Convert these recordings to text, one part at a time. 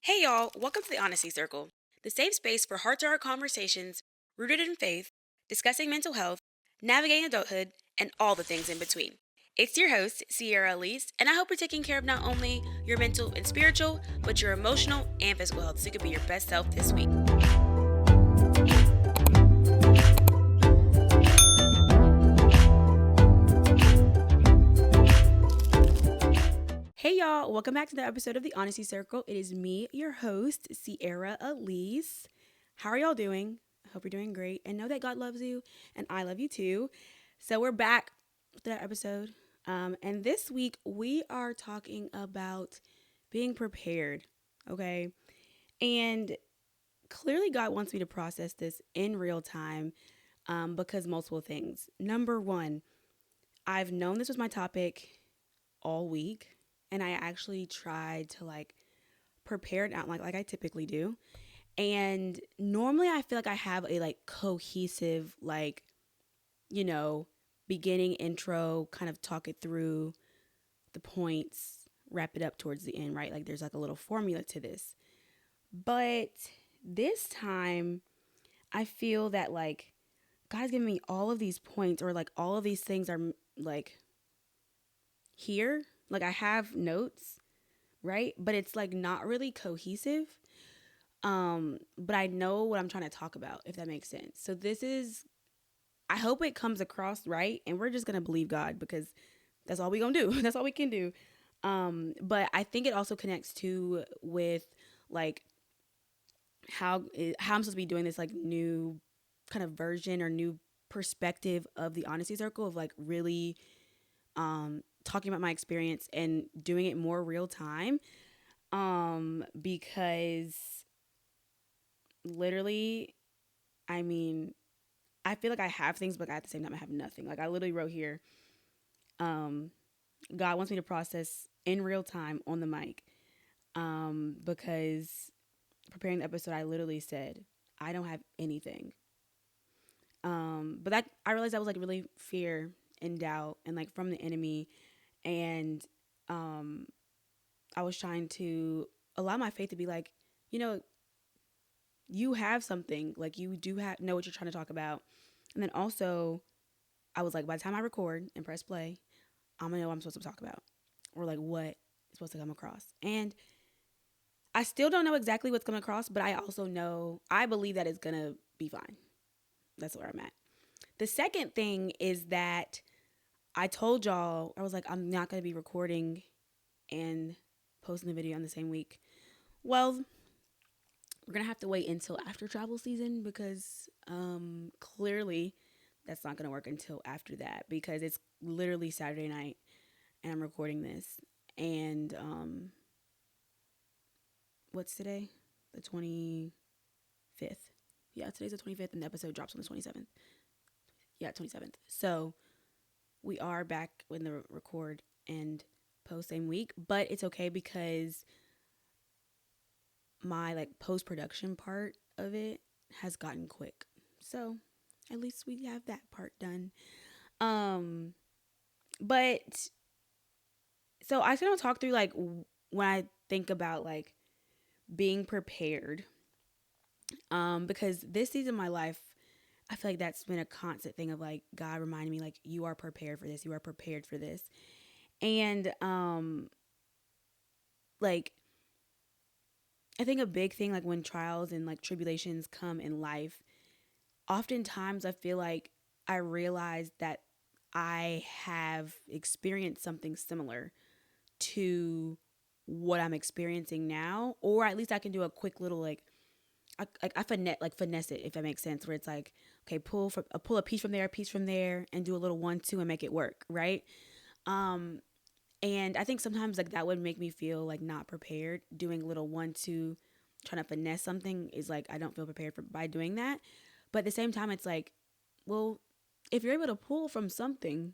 Hey y'all, welcome to the Honesty Circle, the safe space for heart to heart conversations rooted in faith, discussing mental health, navigating adulthood, and all the things in between. It's your host, Cierra, and I hope you're taking care of not only your mental and spiritual, but your emotional and physical health so you can be your best self this week. Hey y'all, welcome back to the episode of the Honesty Circle. It is me, your host, Cierra. How are y'all doing? I hope you're doing great and know that God loves you and I love you too. So we're back with that episode. And this week we are talking about being prepared, okay? And clearly God wants me to process this in real time because multiple things. Number one, I've known this was my topic all week and I actually tried to prepare it out like I typically do. And normally I feel like I have a cohesive you know, beginning intro, kind of talk it through the points, wrap it up towards the end, right? Like there's like a little formula to this. But this time I feel that God's giving me all of these points or like all of these things are like here. Like I have notes, right? But it's like not really cohesive. But I know what I'm trying to talk about, if that makes sense. So this is, I hope it comes across right, and we're just gonna believe God because that's all we gonna do. That's all we can do. But I think it also connects to with like how I'm supposed to be doing this like new kind of version or new perspective of the honesty circle of like really talking about my experience and doing it more real time. Because literally, I mean, I feel like I have things, but at the same time, I have nothing. Like I literally wrote here, um, God wants me to process in real time on the mic. Because preparing the episode, I literally said, I don't have anything. But that I realized that was like really fear and doubt and like from the enemy. And um, I was trying to allow my faith to be like, you know, you have something, like you do have know what you're trying to talk about. And then also I was like, by the time I record and press play, I'm gonna know what I'm supposed to talk about or like what is supposed to come across. And I still don't know exactly what's coming across, but I also know I believe that it's gonna be fine. That's where I'm at. The second thing is that I told y'all, I was like, I'm not gonna be recording and posting the video on the same week. Well, we're gonna have to wait until after travel season because clearly that's not gonna work until after that because it's literally Saturday night and I'm recording this. And what's today? The 25th. Yeah, today's the 25th and the episode drops on the 27th. Yeah, 27th. So we are back when the record and post same week, but it's okay because my like post production part of it has gotten quick. So at least we have that part done. Um, but so I kind of talk through like when I think about like being prepared. Because this season of my life, I feel like that's been a constant thing of like God reminding me like you are prepared for this, you are prepared for this. And like I think a big thing like when trials and like tribulations come in life, oftentimes I feel like I realize that I have experienced something similar to what I'm experiencing now, or at least I can do a quick little I finesse it if that makes sense. Where it's like, okay, pull a piece from there, and do a little 1-2 and make it work, right? Um, and I think sometimes like that would make me feel like not prepared. Doing a little 1-2, trying to finesse something is like I don't feel prepared for by doing that. But at the same time, it's like, well, if you're able to pull from something,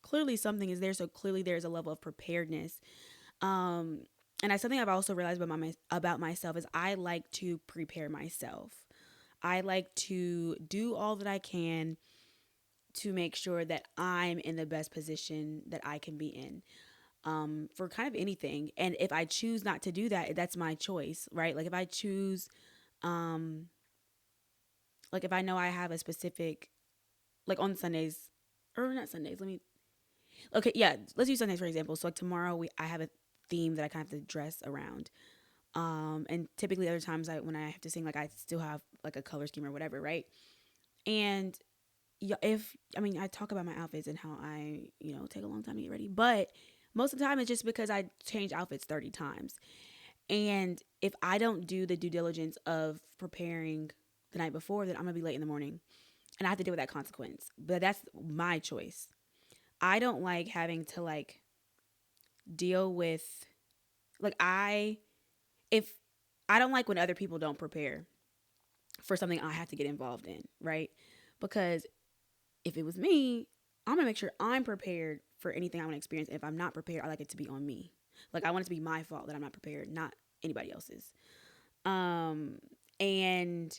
clearly something is there. So clearly there's a level of preparedness. Um, and I something I've also realized about myself is I like to prepare myself. I like to do all that I can to make sure that I'm in the best position that I can be in. for kind of anything. And if I choose not to do that, that's my choice, right? Like if I choose, um, like if I know I have a specific, like on Sundays, or not Sundays, okay, yeah, let's use Sundays for example. So like tomorrow I have a theme that I kind of have to dress around. And typically other times when I have to sing, like I still have like a color scheme or whatever, right? And yeah, I talk about my outfits and how I, take a long time to get ready, but most of the time it's just because I change outfits 30 times. And if I don't do the due diligence of preparing the night before, then I'm gonna be late in the morning and I have to deal with that consequence. But that's my choice. I don't like having to like deal with like if I don't like when other people don't prepare for something I have to get involved in, right? Because if it was me, I'm gonna make sure I'm prepared for anything I want to experience. If I'm not prepared, I like it to be on me. Like I want it to be my fault that I'm not prepared, not anybody else's. Um, and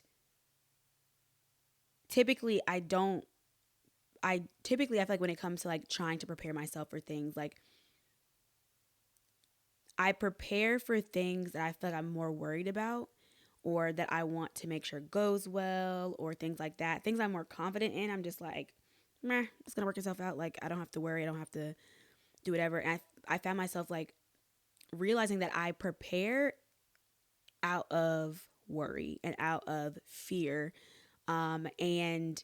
typically I don't. I feel like when it comes to like trying to prepare myself for things, like I prepare for things that I feel like I'm more worried about or that I want to make sure goes well or things like that. Things I'm more confident in, I'm just like, meh, it's gonna work itself out. Like I don't have to worry, I don't have to do whatever. And I found myself like realizing that I prepare out of worry and out of fear. And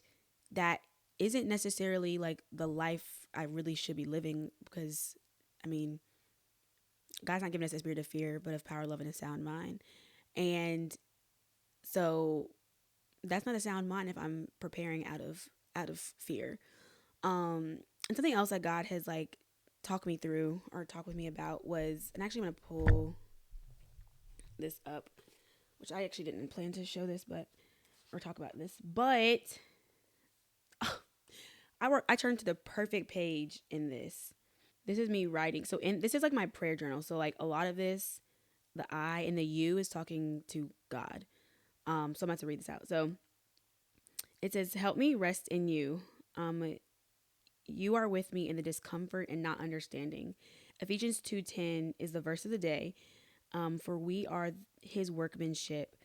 that isn't necessarily like the life I really should be living because I mean, God's not giving us a spirit of fear, but of power, love, and a sound mind. And so that's not a sound mind if I'm preparing out of fear. And something else that God has like talked me through or talked with me about was, and actually I'm gonna pull this up, which I actually didn't plan to show this, but or talk about this, but I turned to the perfect page in this. This is me writing. So this is like my prayer journal. So like a lot of this, the I and the you is talking to God. So I'm about to read this out. So it says, "Help me rest in you. You are with me in the discomfort and not understanding." Ephesians 2:10 is the verse of the day. For we are His workmanship,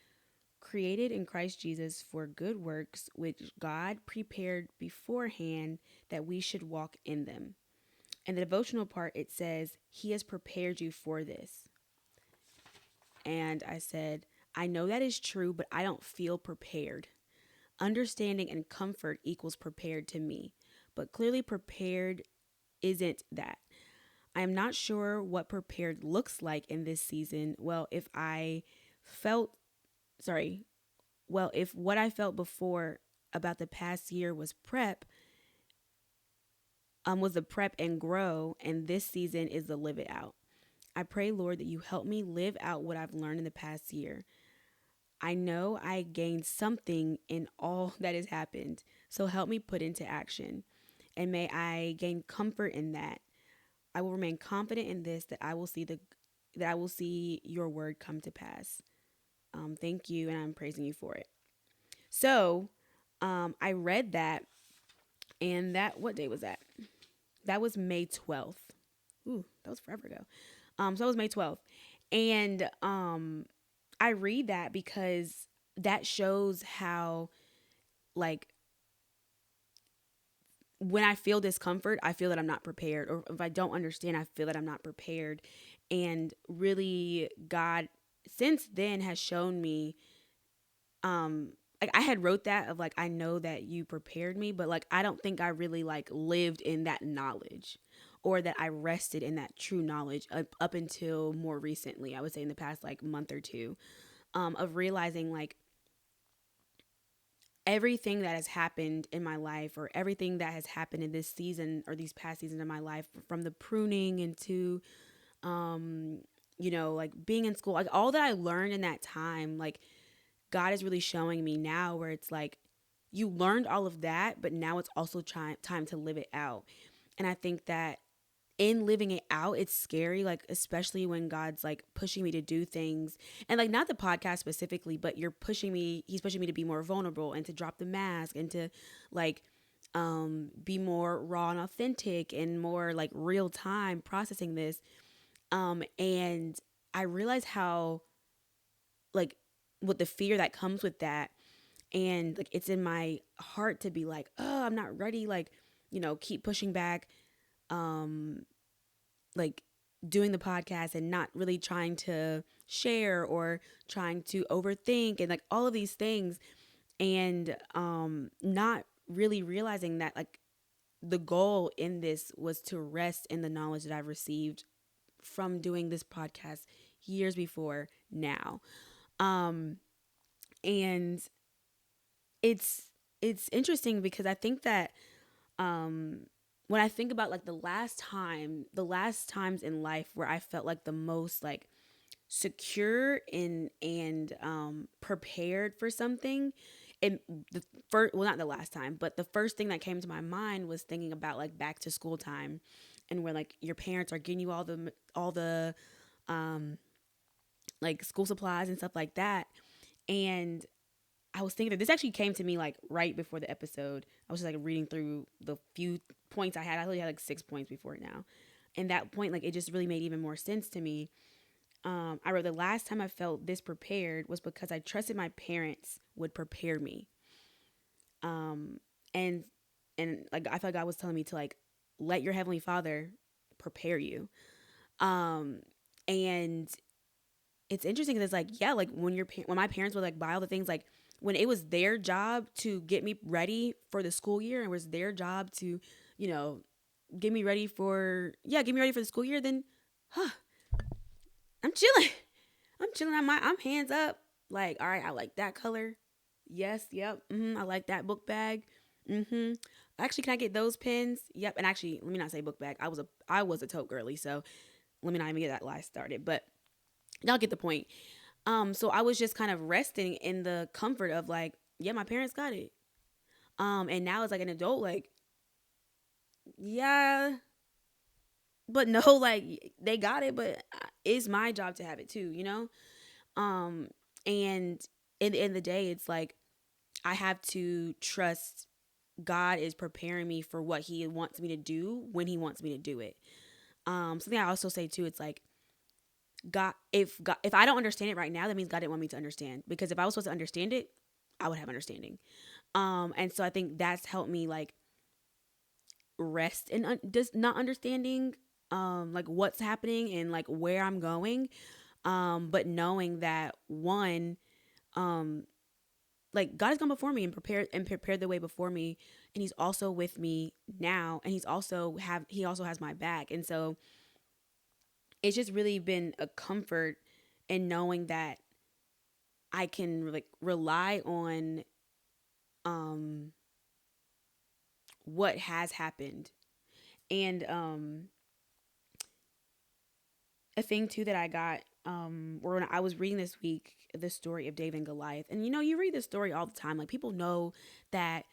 created in Christ Jesus for good works, which God prepared beforehand that we should walk in them. And the devotional part, it says, He has prepared you for this. And I said, I know that is true, but I don't feel prepared. Understanding and comfort equals prepared to me, but clearly prepared isn't that. I am not sure what prepared looks like in this season. Felt, sorry, if what I felt before about the past year was was the prep and grow, and this season is the live it out. I pray, Lord, that you help me live out what I've learned in the past year. I know I gained something in all that has happened, so help me put into action. And may I gain comfort in that. I will remain confident in this that I will see your word come to pass. Thank you, and I'm praising you for it. So, I read that, and what day was that? That was May 12th. Ooh, that was forever ago. So that was May 12th, and I read that because that shows how, like, when I feel discomfort, I feel that I'm not prepared. Or if I don't understand, I feel that I'm not prepared. And really, God, since then, has shown me, like, I had wrote that of, like, I know that you prepared me, but, like, I don't think I really, like, lived in that knowledge or that I rested in that true knowledge up until more recently, I would say in the past, like, month or two, of realizing, like, everything that has happened in my life or everything that has happened in this season or these past seasons of my life, from the pruning into like being in school, like all that I learned in that time, like God is really showing me now where it's like you learned all of that, but now it's also time to live it out. And I think that in living it out, it's scary, like especially when God's like pushing me to do things, and like not the podcast specifically, but he's pushing me to be more vulnerable and to drop the mask and to like be more raw and authentic and more like real time processing this. And I realized how, like, with the fear that comes with that, and like it's in my heart to be like, oh, I'm not ready, like, keep pushing back, um like doing the podcast and not really trying to share or trying to overthink and like all of these things, and not really realizing that like the goal in this was to rest in the knowledge that I've received from doing this podcast years before now. um and it's interesting because I think that, um when I think about like the last times in life where I felt like the most like secure and prepared for something, and the first, well, not the last time, but the first thing that came to my mind was thinking about like back to school time, and where like your parents are getting you all the um like school supplies and stuff like that. And I was thinking that this actually came to me like right before the episode. I was just like reading through the few points I had. I only had like 6 points before it now. And that point, like, it just really made even more sense to me. I wrote, the last time I felt this prepared was because I trusted my parents would prepare me. Um, and like I felt like God was telling me to like let your heavenly Father prepare you. Um, and it's interesting because it's like, yeah, like when my parents would like buy all the things, like when it was their job to get me ready for the school year, and it was their job to, you know, get me ready for the school year, then huh, I'm chilling. I'm chilling. I'm hands up. Like, all right, I like that color. Yes, yep. I like that book bag. Actually, can I get those pens? Yep. And actually, let me not say book bag. I was a tote girly, so let me not even get that lie started. But y'all get the point. So I was just kind of resting in the comfort of like, yeah, my parents got it. And now as like an adult, like, yeah, but no, like they got it, but it's my job to have it too, you know? Um, and in the end of the day, it's like I have to trust God is preparing me for what He wants me to do when He wants me to do it. Something I also say too, it's like God, if I don't understand it right now, that means God didn't want me to understand. Because if I was supposed to understand it, I would have understanding. And so I think that's helped me like rest in just not understanding, like what's happening and like where I'm going. But knowing that one, um, like God has gone before me and prepared the way before me, and He's also with me now, and He also has my back, and so it's just really been a comfort in knowing that I can like rely on um what has happened. And a thing too that I got, or when I was reading this week the story of David and Goliath, and you read this story all the time, like people know that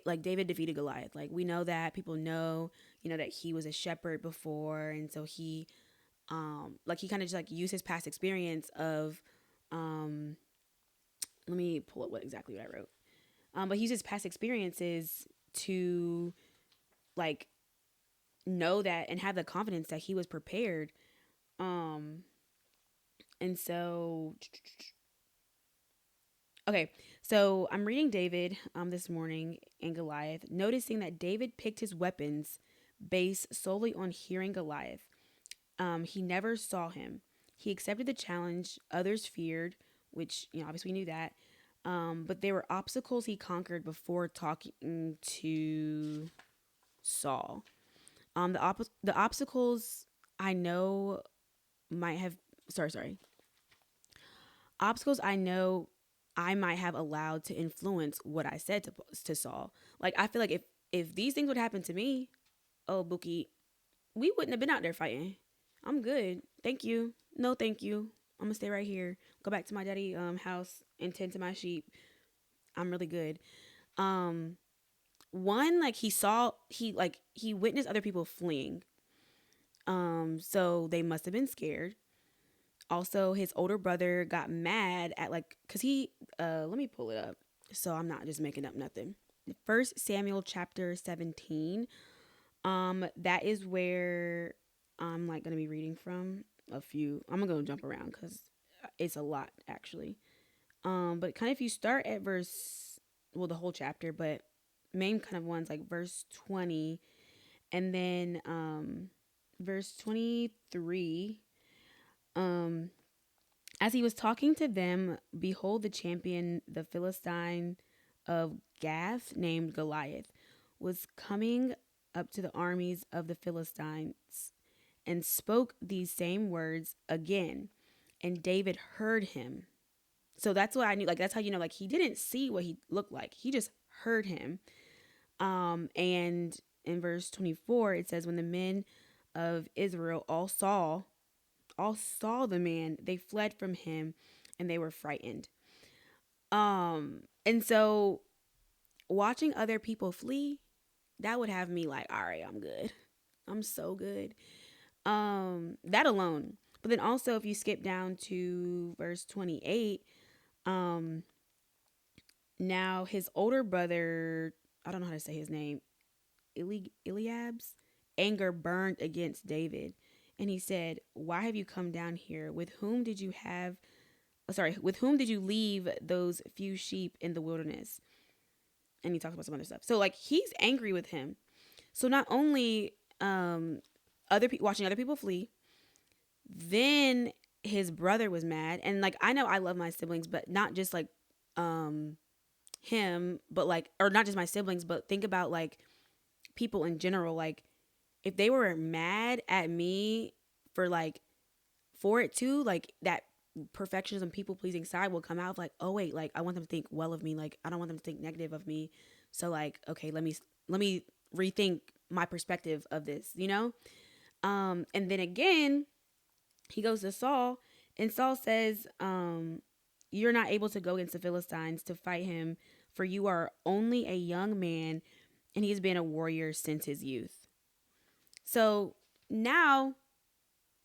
like David defeated Goliath, like we know that, people know, that he was a shepherd before, and so he like he kind of just like used his past experience of um let me pull up what I wrote. But he used his past experiences to like know that and have the confidence that he was prepared. Um, and so, okay, so I'm reading David this morning and Goliath, noticing that David picked his weapons based solely on hearing Goliath. He never saw him. He accepted the challenge others feared, which, obviously we knew that. But there were obstacles he conquered before talking to Saul. The obstacles I know might have sorry obstacles I know I might have allowed to influence what I said to Saul. Like I feel like if these things would happen to me, oh Buki, we wouldn't have been out there fighting. I'm good, thank you. No, thank you. I'm gonna stay right here. Go back to my daddy house and tend to my sheep. I'm really good. Um, One, like he witnessed other people fleeing. So they must have been scared. Also, his older brother got mad at like, cause he, let me pull it up, so I'm not just making up nothing. First Samuel chapter 17. That is where I'm like gonna be reading from a few. I'm gonna go jump around because it's a lot actually. But kind of if you start at verse, well, the whole chapter, but main kind of ones like verse 20, and then verse 23. Um, as he was talking to them, behold, the champion, the Philistine of Gath, named Goliath, was coming up to the armies of the Philistines and spoke these same words again. And David heard him. So that's what I knew. Like, that's how you know, like, he didn't see what he looked like, he just heard him. And in verse 24, it says, when the men of Israel all saw the man, they fled from him and they were frightened. And so watching other people flee, that would have me like, all right, I'm good. I'm so good. That alone. But then also if you skip down to verse 28, um, now his older brother, I don't know how to say his name, Eliab's anger burned against David. And he said, why have you come down here? With whom did you leave those few sheep in the wilderness? And he talks about some other stuff. So like he's angry with him. So not only watching other people flee, then his brother was mad. And like I know I love my siblings, but not just like him, but like, or not just my siblings, but think about like people in general. Like if they were mad at me for like for it too, like that perfectionism, people pleasing side will come out of like, oh wait, like I want them to think well of me, like I don't want them to think negative of me. So like, okay, let me rethink my perspective of this, you know? And then again, he goes to Saul, and Saul says, you're not able to go against the Philistines to fight him, for you are only a young man, and he's been a warrior since his youth. So now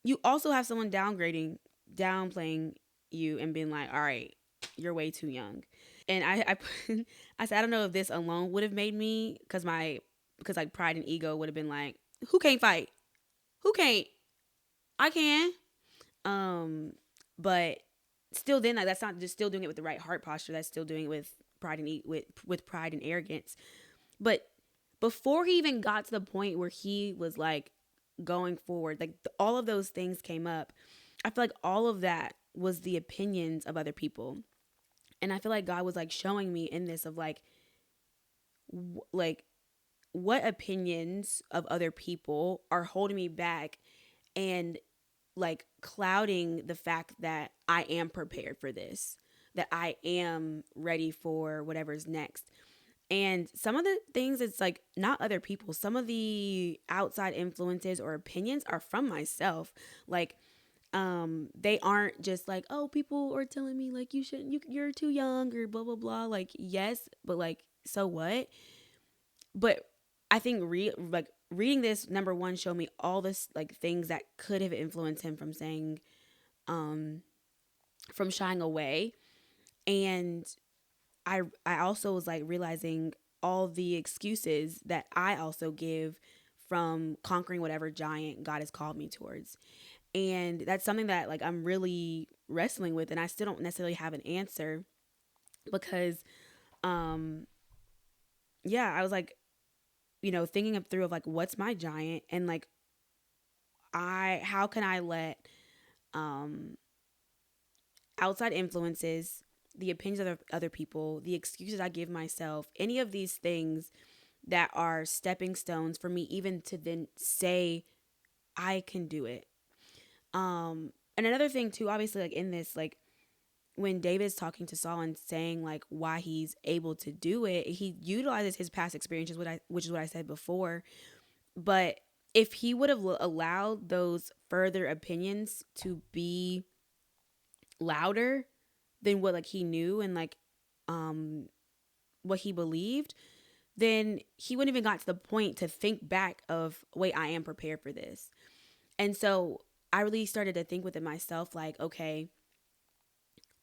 you also have someone downplaying you and being like, all right, you're way too young. And I said, I don't know if this alone would have made me, because like pride and ego would have been like, who can't fight? Who can't? I can. But still, then like that's not just still doing it with the right heart posture. That's still doing it with pride and with pride and arrogance. But before he even got to the point where he was like going forward, like all of those things came up. I feel like all of that was the opinions of other people. And I feel like God was like showing me in this of like like what opinions of other people are holding me back and like clouding the fact that I am prepared for this, that I am ready for whatever's next. And some of the things, it's like not other people. Some of the outside influences or opinions are from myself. Like they aren't just like, oh, people are telling me like you're too young or blah blah blah. Like yes, but like so what? But I think reading this, number one, showed me all this like things that could have influenced him from saying from shying away. And I also was like realizing all the excuses that I also give from conquering whatever giant God has called me towards. And that's something that like I'm really wrestling with, and I still don't necessarily have an answer because yeah, I was like, thinking up through of like what's my giant, and like how can I let um outside influences, the opinions of other people, the excuses I give myself, any of these things that are stepping stones for me even to then say I can do it. And another thing too, obviously, like in this, like when David's talking to Saul and saying like why he's able to do it, he utilizes his past experiences, which is what I said before. But if he would have allowed those further opinions to be louder than what like he knew and like what he believed, then he wouldn't even got to the point to think back of, wait, I am prepared for this. And so I really started to think within myself, like, okay,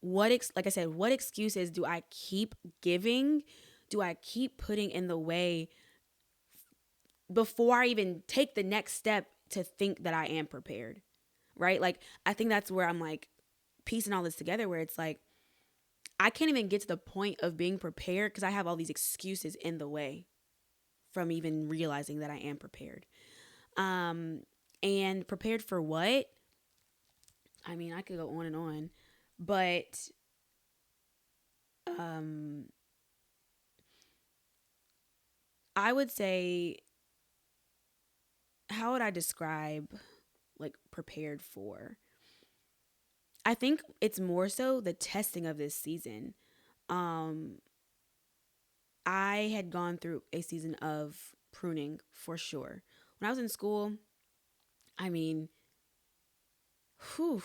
like I said, what excuses do I keep giving do I keep putting in the way before I even take the next step to think that I am prepared? Right? Like, I think that's where I'm like piecing all this together, where it's like, I can't even get to the point of being prepared because I have all these excuses in the way from even realizing that I am prepared. Um, and prepared for what? I mean, I could go on and on, but um, I would say, how would I describe like prepared for? I think it's more so the testing of this season. Um, I had gone through a season of pruning for sure. When I was in school, I mean, whew,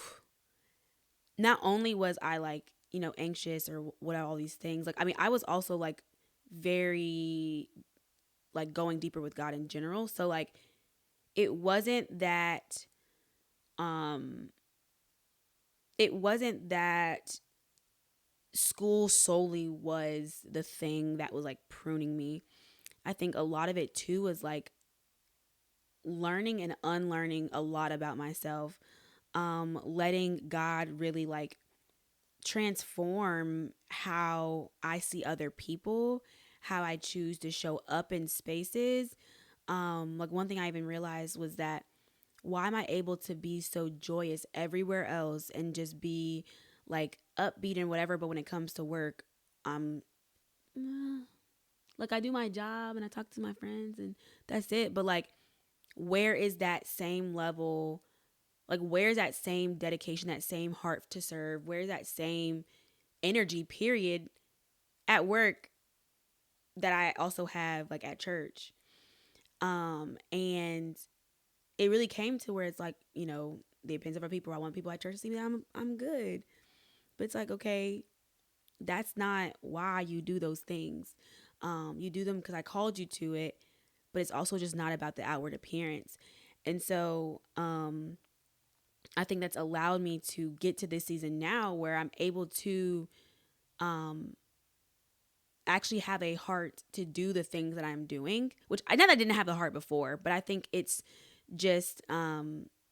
not only was I like, anxious or what all these things, like, I mean, I was also like very like going deeper with God in general. So like it wasn't that um it wasn't that school solely was the thing that was like pruning me. I think a lot of it too was like learning and unlearning a lot about myself. Letting God really like transform how I see other people, how I choose to show up in spaces. Like one thing I even realized was that why am I able to be so joyous everywhere else and just be like upbeat and whatever, but when it comes to work, I'm like I do my job and I talk to my friends and that's it. But like, where is that same level? Like, where's that same dedication, that same heart to serve? Where's that same energy, period, at work that I also have like at church? And it really came to where it's like, the opinions of our people. I want people at church to see that I'm good. But it's like, okay, that's not why you do those things. You do them because I called you to it, but it's also just not about the outward appearance. And so I think that's allowed me to get to this season now where I'm able to um, actually have a heart to do the things that I'm doing, which I know that I didn't have the heart before, but I think it's just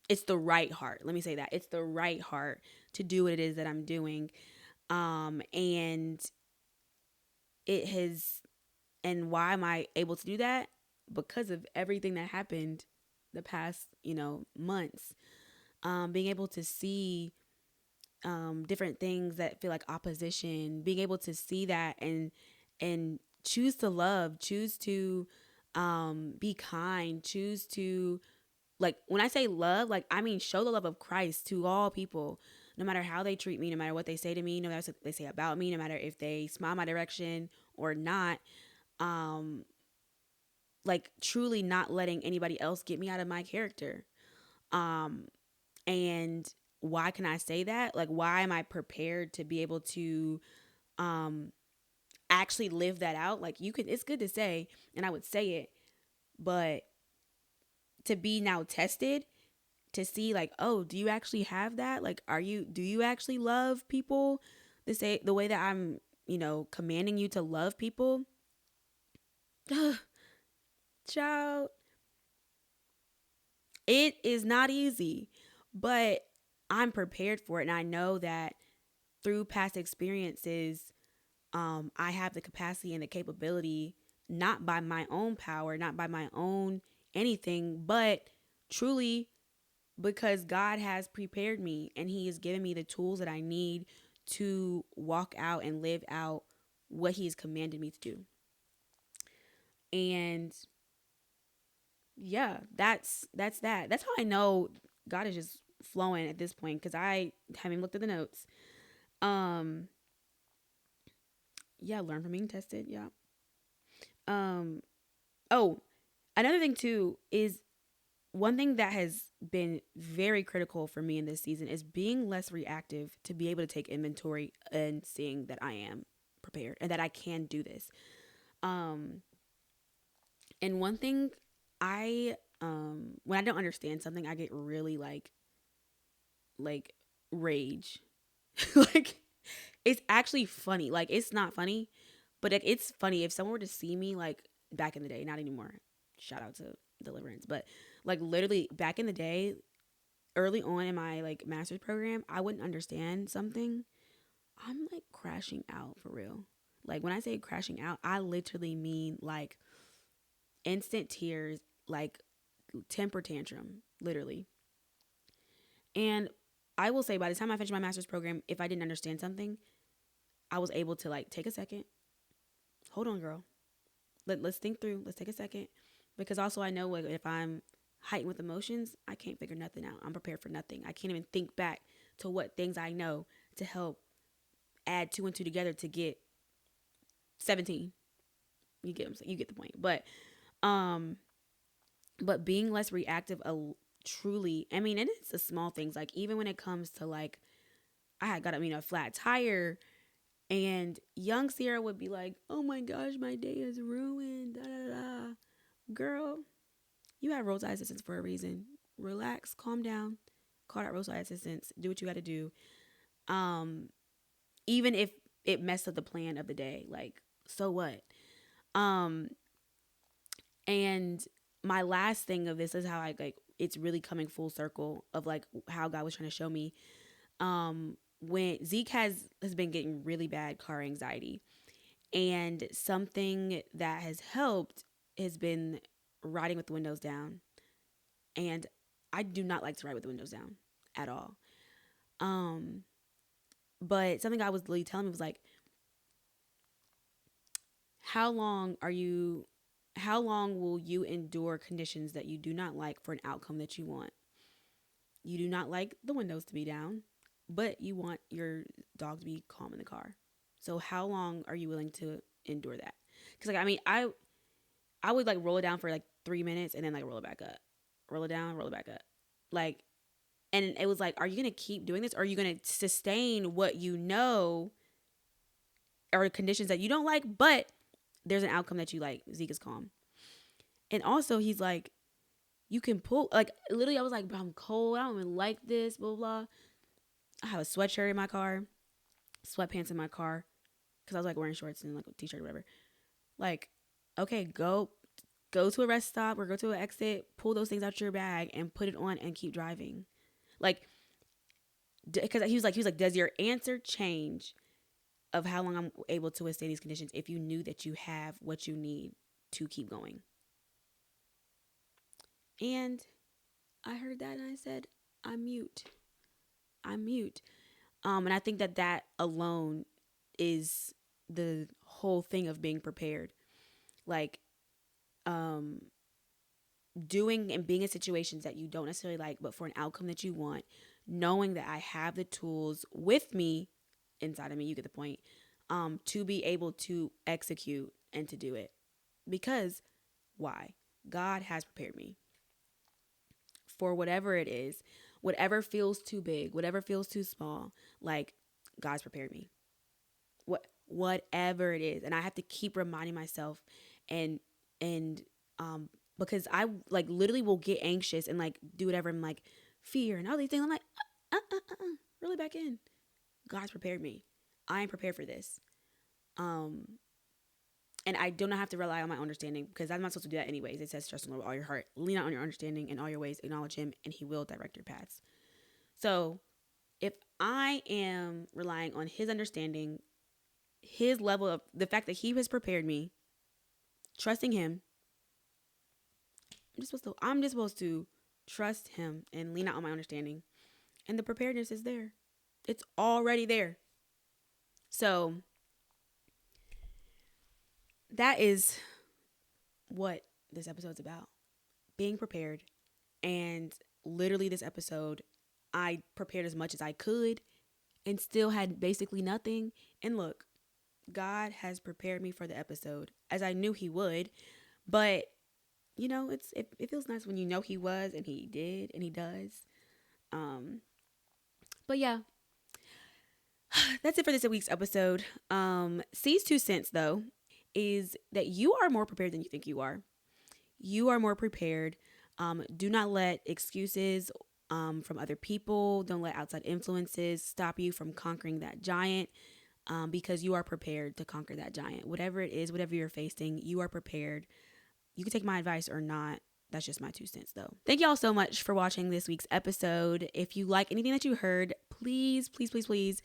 it's the right heart. Let me say that. It's the right heart to do what it is that I'm doing. And it has, and why am I able to do that? Because of everything that happened the past, months. Being able to see different things that feel like opposition, being able to see that and choose to love, choose to be kind, choose to, like, when I say love, like, I mean show the love of Christ to all people, no matter how they treat me, no matter what they say to me, no matter what they say about me, no matter if they smile my direction or not. um like, truly not letting anybody else get me out of my character. um and why can I say that? Like, why am I prepared to be able to um actually live that out? Like, you could, it's good to say, and I would say it, but to be now tested, to see like, oh, do you actually have that? Like, do you actually love people the way that I'm, commanding you to love people? Child, it is not easy, but I'm prepared for it, and I know that through past experiences, I have the capacity and the capability, not by my own power, not by my own anything, but truly because God has prepared me and He has given me the tools that I need to walk out and live out what He has commanded me to do. And yeah, that's that. That's how I know God is just flowing at this point, because I haven't looked at the notes. Um, yeah, learn from being tested. Yeah. Um, oh, another thing too is, one thing that has been very critical for me in this season is being less reactive, to be able to take inventory and seeing that I am prepared and that I can do this. Um, and one thing, I when I don't understand something, I get really like rage. Like, it's actually funny. Like, it's not funny, But like, it's funny if someone were to see me like back in the day, not anymore. Shout out to Deliverance, but like literally back in the day, early on in my like master's program, I wouldn't understand something. I'm like crashing out for real. Like when I say crashing out, I literally mean like instant tears, like temper tantrum, literally. And I will say by the time I finished my master's program, if I didn't understand something, I was able to like take a second. Hold on, girl. Let's think through. Let's take a second. Because also I know like, if I'm heightened with emotions, I can't figure nothing out. I'm prepared for nothing. I can't even think back to what things I know to help add two and two together to get 17. You get the point. Um but being less reactive, truly, I mean, and it's the small things, like even when it comes to like I had got a flat tire, and young Cierra would be like, oh my gosh, my day is ruined, da da da. Girl, you have roadside assistance for a reason. Relax, calm down, call that roadside assistance, do what you got to do. um Even if it messed up the plan of the day, like, so what? um And my last thing of this is how I like it's really coming full circle of like how God was trying to show me. When Zeke has been getting really bad car anxiety, and something that has helped has been riding with the windows down. And I do not like to ride with the windows down at all. Um, but something God was really telling me was like, how long are you how long will you endure conditions that you do not like for an outcome that you want? You do not like the windows to be down, but you want your dog to be calm in the car. So how long are you willing to endure that? Because like I would like roll it down for like 3 minutes and then like roll it back up, roll it down, roll it back up, like. And it was like, are you gonna keep doing this? Or are you gonna sustain what you know are conditions that you don't like, but there's an outcome that you like? Zeke is calm, and also he's like, you can pull, like, literally I was like, but I'm cold, I don't even like this, blah blah. I have a sweatshirt in my car, sweatpants in my car, because I was like wearing shorts and like a t-shirt or whatever. Like, okay, go to a rest stop or go to an exit, pull those things out your bag and put it on and keep driving. Like, because he was like, does your answer change of how long I'm able to withstand these conditions if you knew that you have what you need to keep going? And I heard that and I said, I'm mute. I'm mute. And I think that that alone is the whole thing of being prepared. Like, um, doing and being in situations that you don't necessarily like, but for an outcome that you want, knowing that I have the tools with me, inside of me, you get the point, to be able to execute and to do it. Because why? God has prepared me for whatever it is, whatever feels too big, whatever feels too small. Like, God's prepared me. Whatever it is, and I have to keep reminding myself, and and because I like literally will get anxious and like do whatever. I'm like, fear and all these things. I'm like, really back in. God's prepared me. I am prepared for this. Um, and I do not have to rely on my understanding, because I'm not supposed to do that anyways. It says trust in the Lord with all your heart, lean out on your understanding, in all your ways acknowledge Him, and He will direct your paths. So if I am relying on His understanding, His level of the fact that He has prepared me, trusting Him, I'm just supposed to trust Him and lean out on my understanding, and the preparedness is there. It's already there. So that is what this episode's about: being prepared. And literally, this episode, I prepared as much as I could and still had basically nothing. And look, God has prepared me for the episode, as I knew He would. But it feels nice when you know He was, and He did, and He does. But yeah, that's it for this week's episode. C's 2 cents, though, is that you are more prepared than you think you are. You are more prepared. Do not let excuses from other people, don't let outside influences stop you from conquering that giant. because you are prepared to conquer that giant. Whatever it is, whatever you're facing, you are prepared. You can take my advice or not. That's just my 2 cents, though. Thank y'all so much for watching this week's episode. If you like anything that you heard, please, please, please, please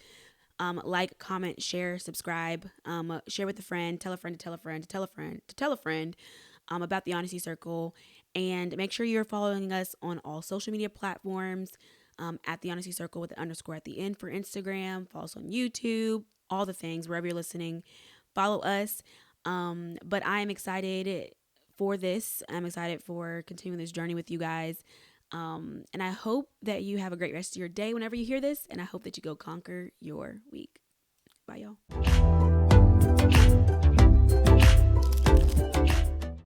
like, comment, share, subscribe, share with a friend, tell a friend to tell a friend to tell a friend to tell a friend about the Honesty Circle. And make sure you're following us on all social media platforms at the Honesty Circle with the underscore at the end for Instagram. Follow us on YouTube, all the things, wherever you're listening. Follow us. But I am excited for this. I'm excited for continuing this journey with you guys. And I hope that you have a great rest of your day whenever you hear this. And I hope that you go conquer your week. Bye, y'all.